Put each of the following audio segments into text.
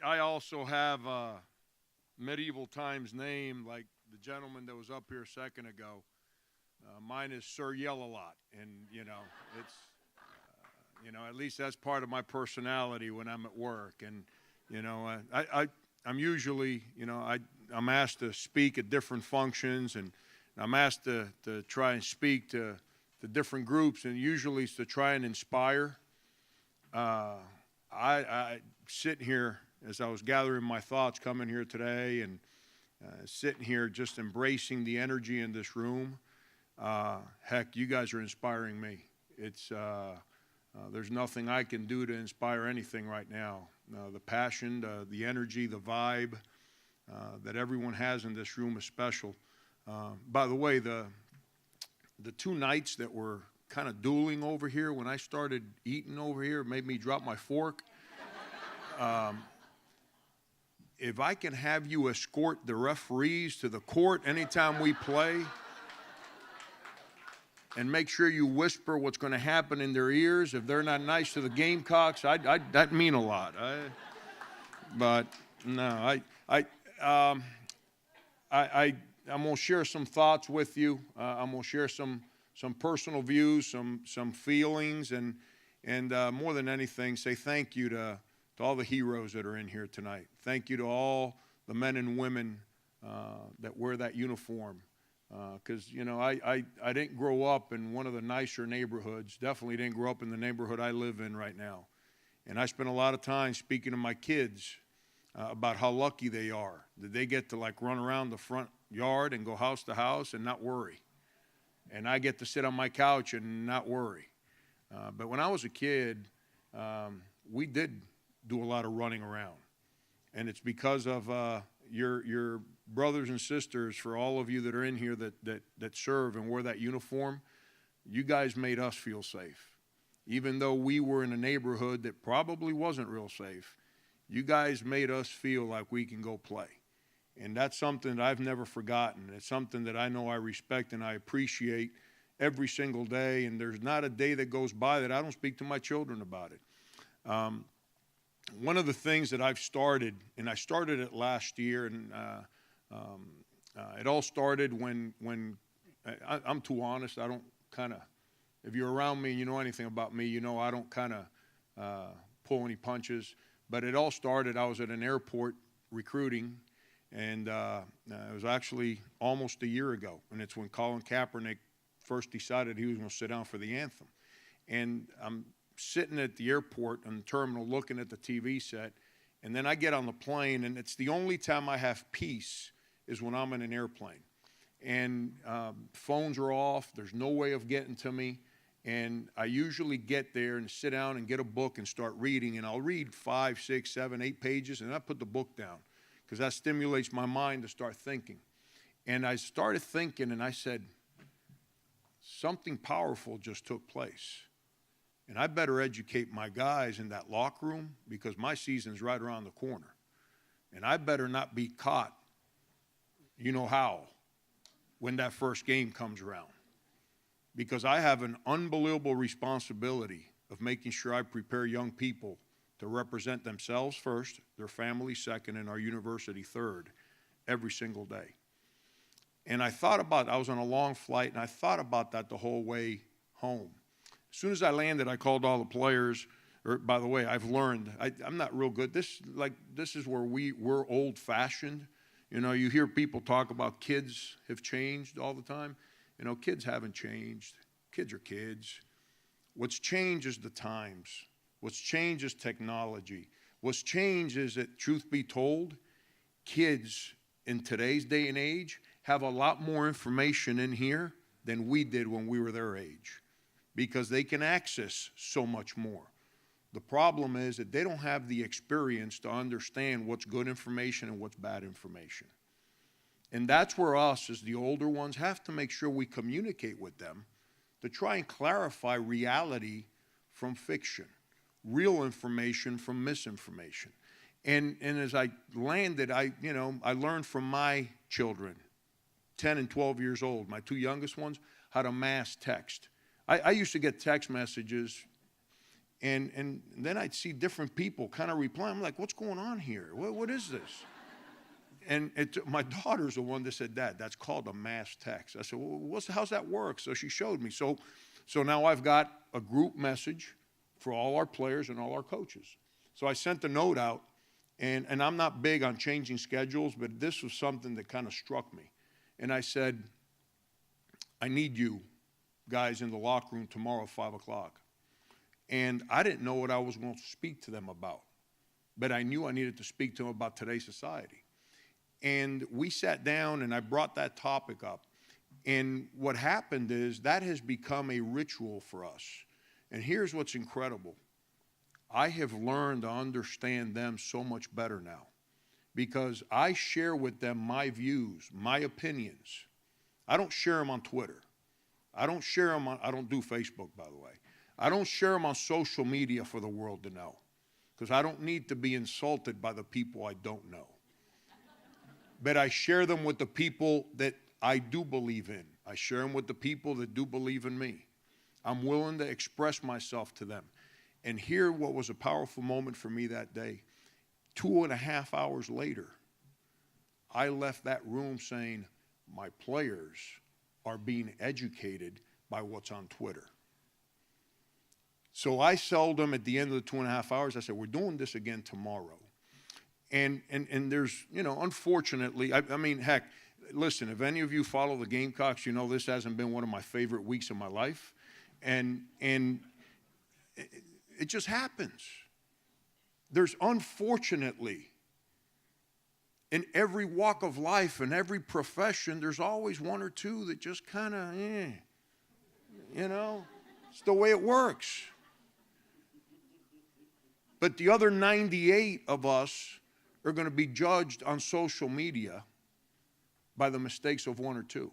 I also have medieval times name like the gentleman that was up here a second ago. Mine is Sir Yell a Lot, and it's at least that's part of my personality when I'm at work. And I'm usually I'm asked to speak at different functions, and I'm asked to try and speak to different groups, and usually it's to try and inspire. I sitting here as I was gathering my thoughts coming here today, and sitting here just embracing the energy in this room. Heck, you guys are inspiring me. It's there's nothing I can do to inspire anything right now. The passion, the energy, the vibe that everyone has in this room is special. By the way, the two nights that were kind of dueling over here, when I started eating over here, it made me drop my fork. If I can have you escort the referees to the court anytime we play, and make sure you whisper what's going to happen in their ears if they're not nice to the Gamecocks, that'd mean a lot. But no, I'm going to share some thoughts with you. I'm going to share some personal views, some feelings, and more than anything, say thank you to all the heroes that are in here tonight. Thank you to all the men and women that wear that uniform. Because, I didn't grow up in one of the nicer neighborhoods. Definitely didn't grow up in the neighborhood I live in right now. And I spend a lot of time speaking to my kids about how lucky they are, that they get to run around the front yard and go house to house and not worry. And I get to sit on my couch and not worry. But when I was a kid, we did do a lot of running around. And it's because of your brothers and sisters, for all of you that are in here that serve and wear that uniform. You guys made us feel safe. Even though we were in a neighborhood that probably wasn't real safe, you guys made us feel like we can go play. And that's something that I've never forgotten. It's something that I know I respect and I appreciate every single day. And there's not a day that goes by that I don't speak to my children about it. One of the things that I've started, and I started it last year, and it all started when I'm too honest. I don't if you're around me and you know anything about me, I don't pull any punches. But it all started, I was at an airport recruiting, and it was actually almost a year ago. And it's when Colin Kaepernick first decided he was going to sit down for the anthem. And I'm sitting at the airport on the terminal looking at the TV set, and then I get on the plane, and it's the only time I have peace is when I'm in an airplane. And phones are off, there's no way of getting to me, and I usually get there and sit down and get a book and start reading, and I'll read 5, 6, 7, 8 pages, and I put the book down because that stimulates my mind to start thinking. And I started thinking, and I said, something powerful just took place. And I better educate my guys in that locker room because my season's right around the corner. And I better not be caught, how, when that first game comes around. Because I have an unbelievable responsibility of making sure I prepare young people to represent themselves first, their family second, and our university third, every single day. And I was on a long flight, and I thought about that the whole way home. As soon as I landed, I called all the players. By the way, I've learned, I'm not real good. This is where we're old-fashioned. You hear people talk about kids have changed all the time. Kids haven't changed. Kids are kids. What's changed is the times. What's changed is technology. What's changed is that, truth be told, kids in today's day and age have a lot more information in here than we did when we were their age, because they can access so much more. The problem is that they don't have the experience to understand what's good information and what's bad information. And that's where us, as the older ones, have to make sure we communicate with them to try and clarify reality from fiction, real information from misinformation. And as I landed, I learned from my children, 10 and 12 years old, my two youngest ones, how to mass text. I used to get text messages, And then I'd see different people kind of reply. I'm like, what's going on here? What is this? And my daughter's the one that said, Dad, that's called a mass text. I said, well, how's that work? So she showed me. So now I've got a group message for all our players and all our coaches. So I sent the note out, and I'm not big on changing schedules, but this was something that kind of struck me. And I said, I need you guys in the locker room tomorrow at 5 o'clock. And I didn't know what I was going to speak to them about, but I knew I needed to speak to them about today's society. And we sat down, and I brought that topic up. And what happened is that has become a ritual for us. And here's what's incredible. I have learned to understand them so much better now because I share with them my views, my opinions. I don't share them on Twitter. I don't share them on, I don't do Facebook, by the way. I don't share them on social media for the world to know because I don't need to be insulted by the people I don't know. But I share them with the people that I do believe in. I share them with the people that do believe in me. I'm willing to express myself to them. And here, what was a powerful moment for me that day, 2.5 hours later, I left that room saying, my players are being educated by what's on Twitter. So I told them at the end of the 2.5 hours, I said, we're doing this again tomorrow. And there's, unfortunately, I mean, heck, listen, if any of you follow the Gamecocks, you know this hasn't been one of my favorite weeks of my life. And it just happens. There's unfortunately, in every walk of life and every profession, there's always one or two that just kind of, it's the way it works. But the other 98 of us are going to be judged on social media by the mistakes of one or two.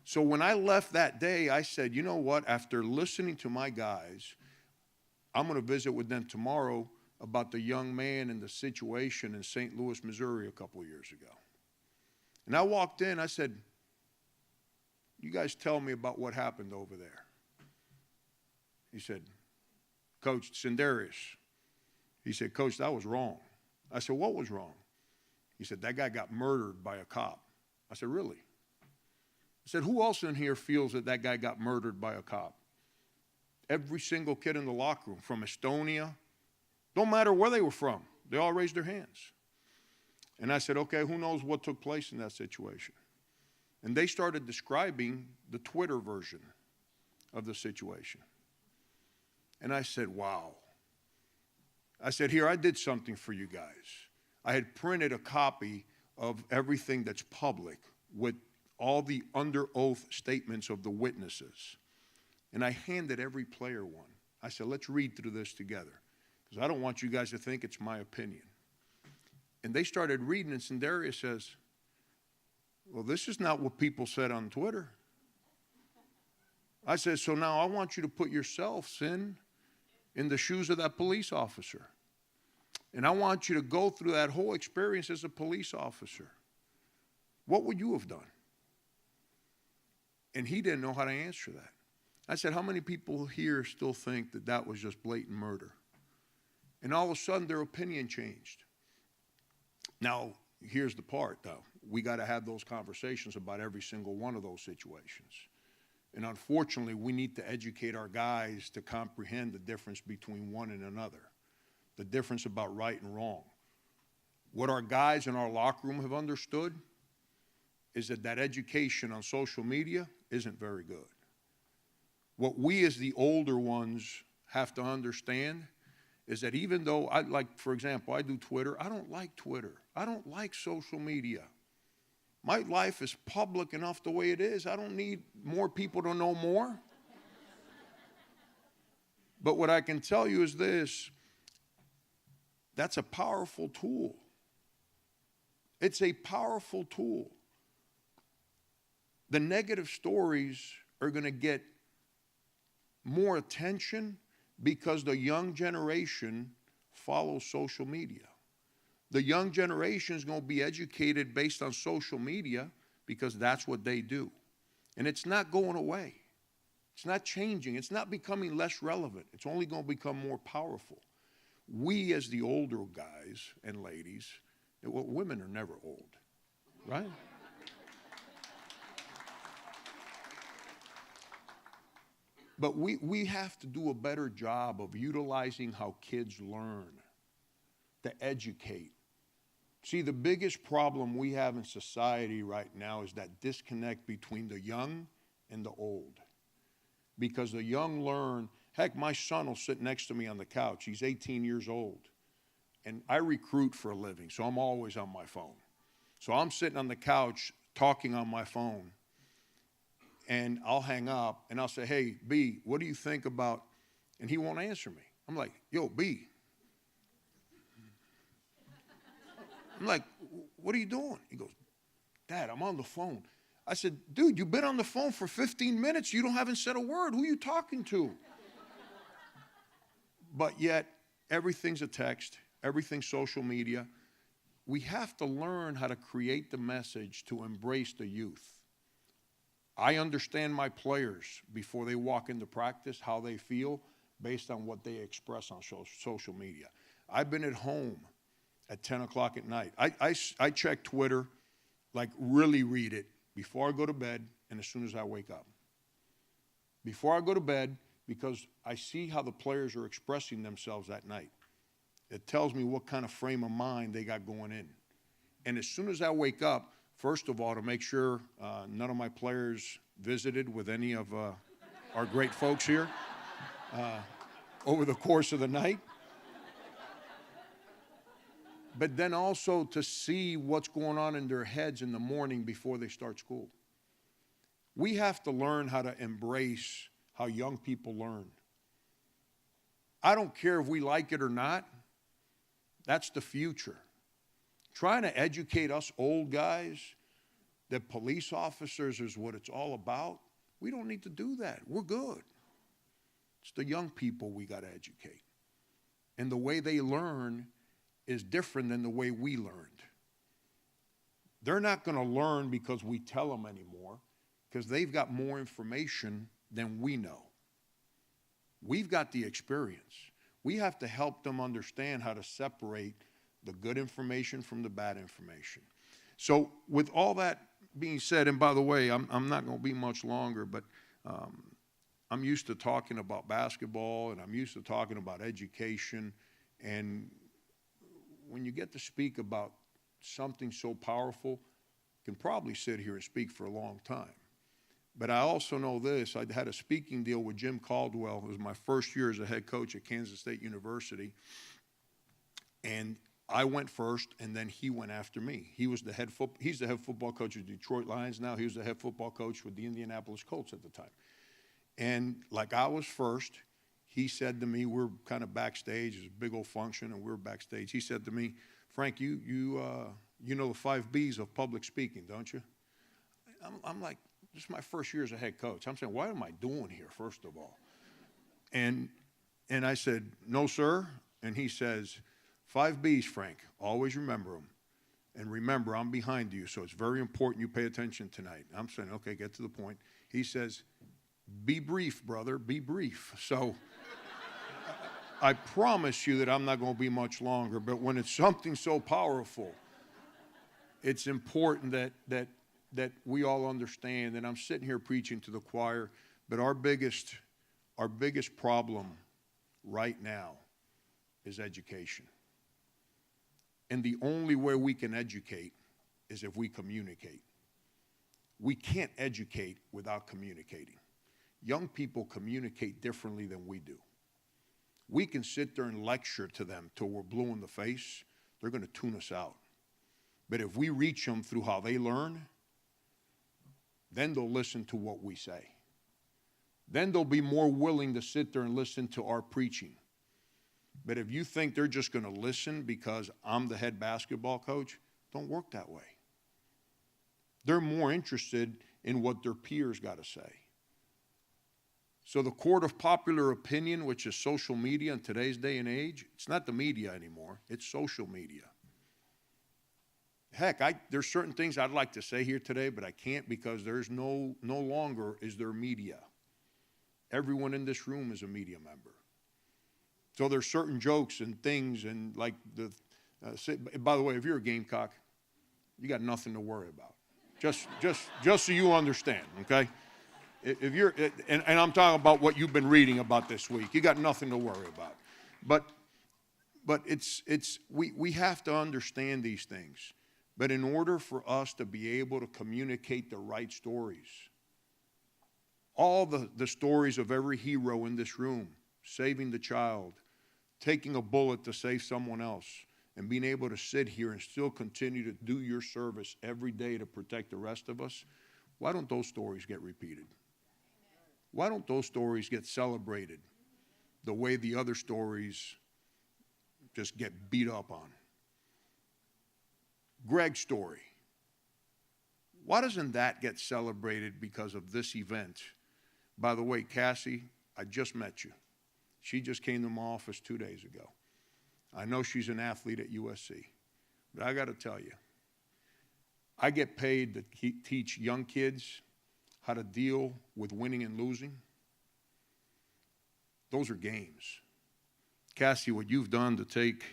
So when I left that day, I said, you know what? After listening to my guys, I'm going to visit with them tomorrow about the young man and the situation in St. Louis, Missouri a couple of years ago. And I walked in, I said, you guys tell me about what happened over there. He said, Coach Sindarius. He said, Coach, that was wrong. I said, what was wrong? He said, that guy got murdered by a cop. I said, really? I said, who else in here feels that that guy got murdered by a cop? Every single kid in the locker room from Estonia, don't matter where they were from, they all raised their hands. And I said, okay, who knows what took place in that situation? And they started describing the Twitter version of the situation. And I said, wow. I said, here, I did something for you guys. I had printed a copy of everything that's public with all the under oath statements of the witnesses. And I handed every player one. I said, let's read through this together because I don't want you guys to think it's my opinion. And they started reading, and Sindarius says, well, this is not what people said on Twitter. I said, so now I want you to put yourself, Sin, in the shoes of that police officer. And I want you to go through that whole experience as a police officer. What would you have done? And he didn't know how to answer that. I said, how many people here still think that that was just blatant murder? And all of a sudden, their opinion changed. Now, here's the part, though. We got to have those conversations about every single one of those situations. And unfortunately, we need to educate our guys to comprehend the difference between one and another, the difference about right and wrong. What our guys in our locker room have understood is that education on social media isn't very good. What we as the older ones have to understand is that even though for example, I do Twitter, I don't like Twitter. I don't like social media. My life is public enough the way it is. I don't need more people to know more. But what I can tell you is this, that's a powerful tool. It's a powerful tool. The negative stories are going to get more attention because the young generation follows social media. The young generation is going to be educated based on social media because that's what they do. And it's not going away. It's not changing. It's not becoming less relevant. It's only going to become more powerful. We, as the older guys and ladies, well, women are never old, right? But we have to do a better job of utilizing how kids learn, to educate. See, the biggest problem we have in society right now is that disconnect between the young and the old. Because the young learn, heck, my son will sit next to me on the couch. He's 18 years old. And I recruit for a living, so I'm always on my phone. So I'm sitting on the couch talking on my phone. And I'll hang up and I'll say, hey, B, what do you think about, and he won't answer me. I'm like, yo, B. I'm like, what are you doing? He goes, Dad, I'm on the phone. I said, dude, you've been on the phone for 15 minutes. You haven't said a word. Who are you talking to? But yet, everything's a text. Everything's social media. We have to learn how to create the message to embrace the youth. I understand my players before they walk into practice, how they feel based on what they express on social media. I've been at home at 10 o'clock at night. I check Twitter, like really read it before I go to bed and as soon as I wake up. Before I go to bed, because I see how the players are expressing themselves that night. It tells me what kind of frame of mind they got going in. And as soon as I wake up, first of all, to make sure none of my players visited with any of our great folks here over the course of the night. But then also to see what's going on in their heads in the morning before they start school. We have to learn how to embrace how young people learn. I don't care if we like it or not. That's the future. Trying to educate us old guys that police officers is what it's all about, we don't need to do that. We're good. It's the young people we got to educate. And the way they learn is different than the way we learned. They're not going to learn because we tell them anymore, because they've got more information than we know. We've got the experience. We have to help them understand how to separate the good information from the bad information. So with all that being said, and by the way, I'm not going to be much longer, but I'm used to talking about basketball and I'm used to talking about education. And when you get to speak about something so powerful, you can probably sit here and speak for a long time. But I also know this, I had a speaking deal with Jim Caldwell. It was my first year as a head coach at Kansas State University. And I went first, and then he went after me. He's the head football coach of the Detroit Lions now. He was the head football coach with the Indianapolis Colts at the time. And like I was first, he said to me, we're kind of backstage, it's a big old function, and we're backstage. He said to me, Frank, you know the 5 B's of public speaking, don't you? I'm like, this is my first year as a head coach. I'm saying, what am I doing here, first of all? And I said, no, sir. And he says, 5 B's, Frank. Always remember them. And remember, I'm behind you, so it's very important you pay attention tonight. I'm saying, okay, get to the point. He says, be brief, brother, be brief. So I promise you that I'm not going to be much longer, but when it's something so powerful, it's important that we all understand, and I'm sitting here preaching to the choir, but our biggest problem right now is education. And the only way we can educate is if we communicate. We can't educate without communicating. Young people communicate differently than we do. We can sit there and lecture to them till we're blue in the face. They're going to tune us out. But if we reach them through how they learn, then they'll listen to what we say. Then they'll be more willing to sit there and listen to our preaching. But if you think they're just going to listen because I'm the head basketball coach, don't work that way. They're more interested in what their peers got to say. So the court of popular opinion, which is social media in today's day and age, it's not the media anymore, it's social media. Heck, there's certain things I'd like to say here today, but I can't because there's no longer is there media. everyone in this room is a media member. So there's certain jokes and things and like by the way, if you're a Gamecock, you got nothing to worry about. Just so you understand, okay? If you're, and I'm talking about what you've been reading about this week, you got nothing to worry about. But we have to understand these things. But in order for us to be able to communicate the right stories, all the stories of every hero in this room, saving the child, taking a bullet to save someone else, and being able to sit here and still continue to do your service every day to protect the rest of us, why don't those stories get repeated? Why don't those stories get celebrated the way the other stories just get beat up on? Greg's story, why doesn't that get celebrated because of this event? By the way, Cassie, I just met you. She just came to my office 2 days ago. I know she's an athlete at USC, but I got to tell you, I get paid to teach young kids how to deal with winning and losing. Those are games. Cassie, what you've done to take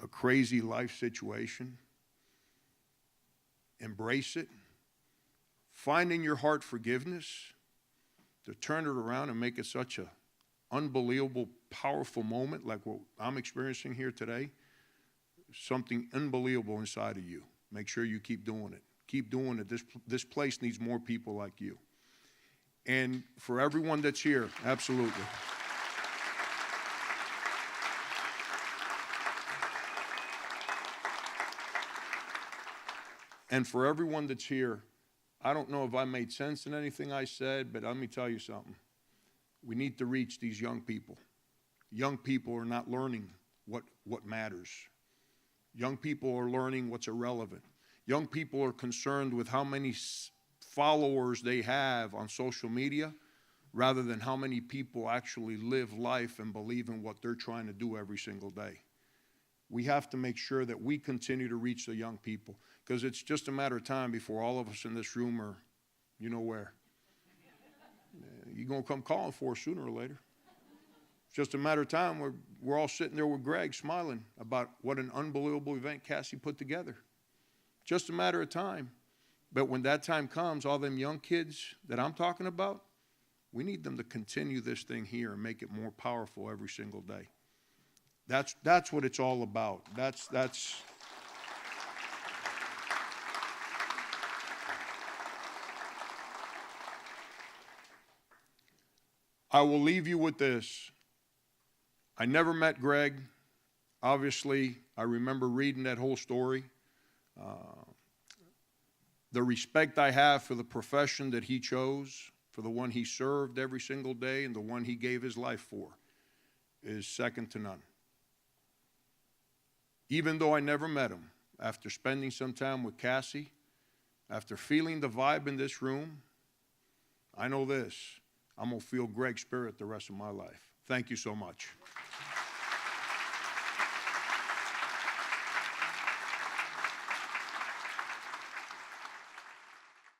a crazy life situation, embrace it, find in your heart forgiveness, to turn it around and make it such an unbelievable, powerful moment like what I'm experiencing here today, something unbelievable inside of you. Make sure you keep doing it. Keep doing it. This place needs more people like you. And for everyone that's here, absolutely. And for everyone that's here, I don't know if I made sense in anything I said, but let me tell you something. We need to reach these young people. Young people are not learning what matters. Young people are learning what's irrelevant. Young people are concerned with how many followers they have on social media rather than how many people actually live life and believe in what they're trying to do every single day. We have to make sure that we continue to reach the young people because it's just a matter of time before all of us in this room are, you know where. You're going to come calling for us sooner or later. It's just a matter of time where we're all sitting there with Greg smiling about what an unbelievable event Cassie put together. Just a matter of time. But when that time comes, all them young kids that I'm talking about, we need them to continue this thing here and make it more powerful every single day. That's what it's all about. That's I will leave you with this. I never met Greg. Obviously, I remember reading that whole story. The respect I have for the profession that he chose, for the one he served every single day, and the one he gave his life for, is second to none. Even though I never met him, after spending some time with Cassie, after feeling the vibe in this room, I know this. I'm going to feel Greg's spirit the rest of my life. Thank you so much.